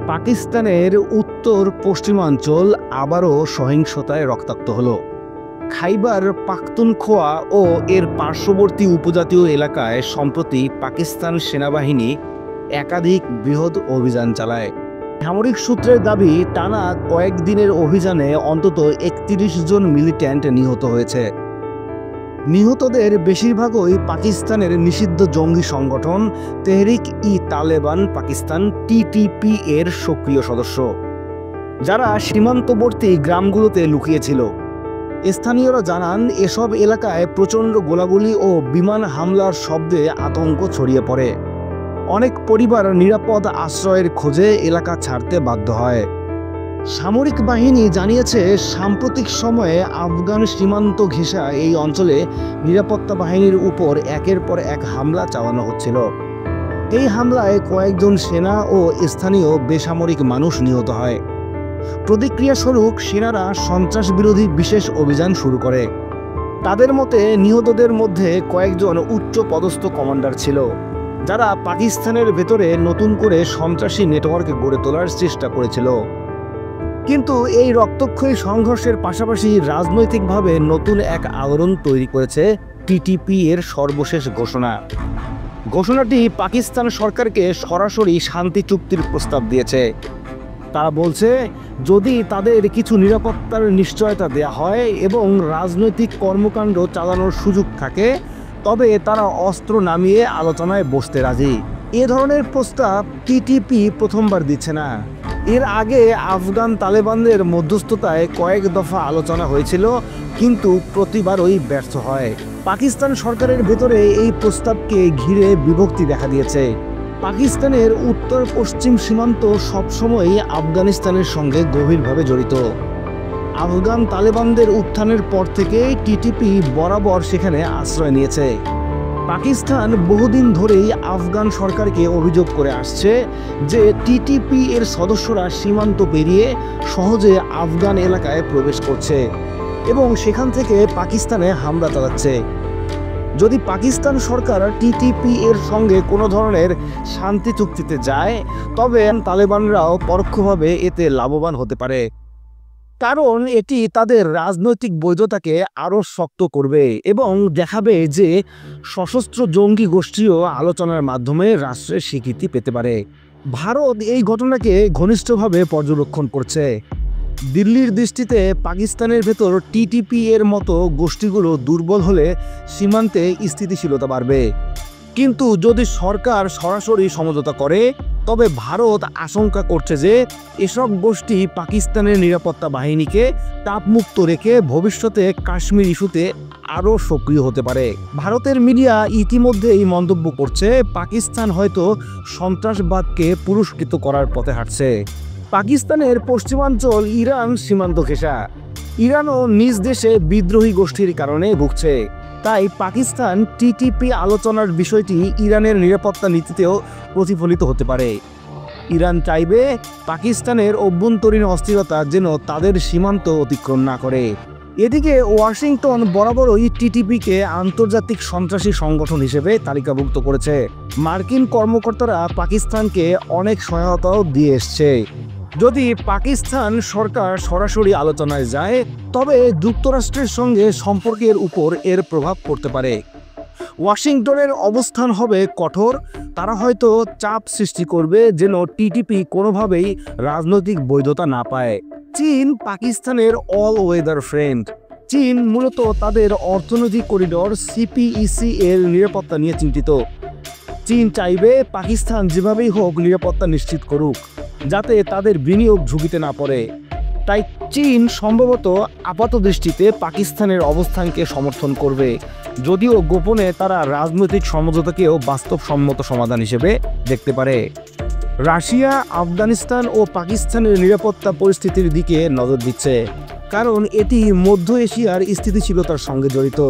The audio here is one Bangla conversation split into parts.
পাকিস্তানের উত্তর পশ্চিমাঞ্চল আবারও সহিংসতায় রক্তাক্ত হলো। খাইবার পাখতুনখোয়া ও এর পার্শ্ববর্তী উপজাতীয় এলাকায় সম্প্রতি পাকিস্তান সেনাবাহিনী একাধিক বৃহৎ অভিযান চালায়। সামরিক সূত্রের দাবি, টানা কয়েকদিনের অভিযানে অন্তত ৩১ জন মিলিট্যান্ট নিহত হয়েছে। নিহতদের বেশিরভাগই পাকিস্তানের নিষিদ্ধ জঙ্গি সংগঠন তেহরিক-ই-তালেবান পাকিস্তান (TTP) এর সক্রিয় সদস্য, যারা সীমান্তবর্তী গ্রামগুলোতে লুকিয়েছিল। স্থানীয়রা জানান, এসব এলাকায় প্রচণ্ড গোলাগুলি ও বিমান হামলার শব্দে আতঙ্ক ছড়িয়ে পড়ে। অনেক পরিবার নিরাপদ আশ্রয়ের খোঁজে এলাকা ছাড়তে বাধ্য হয়। সামরিক বাহিনী জানিয়েছে, সাম্প্রতিক সময়ে আফগান সীমান্ত ঘেঁষা এই অঞ্চলে নিরাপত্তা বাহিনীর উপর একের পর এক হামলা চালানো হচ্ছিল। এই হামলায় কয়েকজন সেনা ও স্থানীয় বেসামরিক মানুষ নিহত হয়। প্রতিক্রিয়াস্বরূপ সেনারা সন্ত্রাসবিরোধী বিশেষ অভিযান শুরু করে। তাদের মতে, নিহতদের মধ্যে কয়েকজন উচ্চ পদস্থ কমান্ডার ছিল, যারা পাকিস্তানের ভেতরে নতুন করে সন্ত্রাসী নেটওয়ার্ক গড়ে তোলার চেষ্টা করেছিল। কিন্তু এই রক্তক্ষয়ী সংঘর্ষের পাশাপাশি রাজনৈতিকভাবে নতুন এক আলোড়ন তৈরি করেছে TTP এর সর্বশেষ ঘোষণাটি পাকিস্তান সরকারকে সরাসরি শান্তি চুক্তির প্রস্তাব দিয়েছে। তারা বলছে, যদি তাদের কিছু নিরাপত্তার নিশ্চয়তা দেয়া হয় এবং রাজনৈতিক কর্মকাণ্ড চালানোর সুযোগ থাকে, তবে তারা অস্ত্র নামিয়ে আলোচনায় বসতে রাজি। এ ধরনের প্রস্তাব TTP প্রথমবার দিচ্ছে না। এর আগে আফগান তালেবানদের মধ্যস্থতায় কয়েক দফা আলোচনা হয়েছিল, কিন্তু প্রতিবারই ব্যর্থ হয়। পাকিস্তান সরকারের ভেতরে এই প্রস্তাবকে ঘিরে বিভক্তি দেখা দিয়েছে। পাকিস্তানের উত্তর পশ্চিম সীমান্ত সবসময়ই আফগানিস্তানের সঙ্গে গভীরভাবে জড়িত। আফগান তালেবানদের উত্থানের পর থেকে TTP বরাবর সেখানে আশ্রয় নিয়েছে। পাকিস্তান বহুদিন ধরেই আফগান সরকারকে অভিযোগ করে আসছে যে TTP এর সদস্যরা সীমান্ত পেরিয়ে সহজে আফগান এলাকায় প্রবেশ করছে এবং সেখান থেকে পাকিস্তানে হামলা চালাচ্ছে। যদি পাকিস্তান সরকার TTP এর সঙ্গে কোনো ধরনের শান্তি চুক্তিতে যায়, তবে তালেবানরাও পরোক্ষভাবে এতে লাভবান হতে পারে, কারণ এটি তাদের রাজনৈতিক বৈধতাকে আরও শক্ত করবে এবং দেখাবে যে সশস্ত্র জঙ্গি গোষ্ঠীও আলোচনার মাধ্যমে রাষ্ট্রের স্বীকৃতি পেতে পারে। ভারত এই ঘটনাকে ঘনিষ্ঠভাবে পর্যবেক্ষণ করছে। দিল্লির দৃষ্টিতে পাকিস্তানের ভেতর TTP এর মতো গোষ্ঠীগুলো দুর্বল হলে সীমান্তে স্থিতিশীলতা বাড়বে। কিন্তু যদি সরকার সরাসরি সমঝোতা করে, তবে ভারত আশঙ্কা করছে যে এসব গোষ্ঠী পাকিস্তানের নিরাপত্তা বাহিনীকে চাপমুক্ত রেখে ভবিষ্যতে কাশ্মীর ইস্যুতে আরও সক্রিয় হতে পারে। ভারতের মিডিয়া ইতিমধ্যেই মন্তব্য করছে, পাকিস্তান হয়তো সন্ত্রাসবাদকে পুরস্কৃত করার পথে হাঁটছে। পাকিস্তানের পশ্চিমাঞ্চল ইরান সীমান্ত ঘেঁষা। ইরানও নিজ দেশে বিদ্রোহী গোষ্ঠীর কারণে ভুগছে। তাই পাকিস্তান TTP আলোচনার বিষয়টি ইরানের নিরাপত্তা নীতিতেও প্রতিফলিত হতে পারে। ইরান চাইবে পাকিস্তানের অভ্যন্তরীণ অস্থিরতা যেন তাদের সীমান্ত অতিক্রম না করে। এদিকে ওয়াশিংটন বরাবরই TTP-কে আন্তর্জাতিক সন্ত্রাসী সংগঠন হিসেবে তালিকাভুক্ত করেছে। মার্কিন কর্মকর্তারা পাকিস্তানকে অনেক সহায়তাও দিয়ে এসছে। যদি পাকিস্তান সরকার সরাসরি আলোচনায় যায়, তবে যুক্তরাষ্ট্রের সঙ্গে সম্পর্কের উপর এর প্রভাব পড়তে পারে। ওয়াশিংটনের অবস্থান হবে কঠোর। তারা হয়তো চাপ সৃষ্টি করবে যেন TTP কোনোভাবেই রাজনৈতিক বৈধতা না পায়। চীন পাকিস্তানের অল ওয়েদার ফ্রেন্ড। চীন মূলত তাদের অর্থনৈতিক করিডোর CPEC এর নিরাপত্তা নিয়ে চিন্তিত। চীন চাইবে পাকিস্তান যেভাবেই হোক নিরাপত্তা নিশ্চিত করুক, যাতে তাদের বিনিয়োগ ঝুঁকিতে না পড়ে। তাই চীন সম্ভবত আপাতদৃষ্টিতে পাকিস্তানের অবস্থানকে সমর্থন করবে, যদিও গোপনে তারা রাজনৈতিক সমঝোতাকেও বাস্তবসম্মত সমাধান হিসেবে দেখতে পারে। রাশিয়া আফগানিস্তান ও পাকিস্তানের নিরাপত্তা পরিস্থিতির দিকে নজর দিচ্ছে, কারণ এটি মধ্য এশিয়ার স্থিতিশীলতার সঙ্গে জড়িত।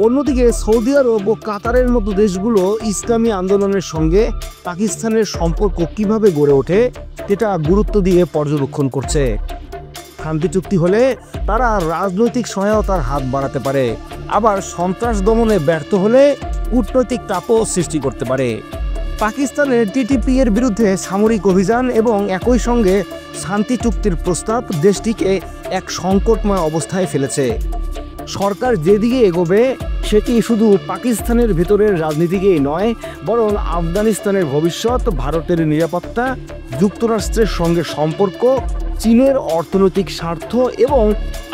অন্যদিকে সৌদি আরব ও কাতারের মতো দেশগুলো ইসলামী আন্দোলনের সঙ্গে পাকিস্তানের সম্পর্ক কিভাবে গড়ে ওঠে সেটা গুরুত্ব দিয়ে পর্যবেক্ষণ করছে। শান্তি চুক্তি হলে তারা রাজনৈতিক সহায়তার হাত বাড়াতে পারে, আবার সন্ত্রাস দমনে ব্যর্থ হলে কূটনৈতিক চাপও সৃষ্টি করতে পারে। পাকিস্তানের টিটিপি এর বিরুদ্ধে সামরিক অভিযান এবং একই সঙ্গে শান্তি চুক্তির প্রস্তাব দেশটিকে এক সংকটময় অবস্থায় ফেলেছে। সরকার যেদিকে এগোবে সেটি শুধু পাকিস্তানের ভেতরের রাজনীতিকেই নয়, বরং আফগানিস্তানের ভবিষ্যৎ, ভারতের নিরাপত্তা, যুক্তরাষ্ট্রের সঙ্গে সম্পর্ক, চীনের অর্থনৈতিক স্বার্থ এবং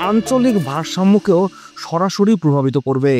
আঞ্চলিক ভারসাম্যকেও সরাসরি প্রভাবিত করবে।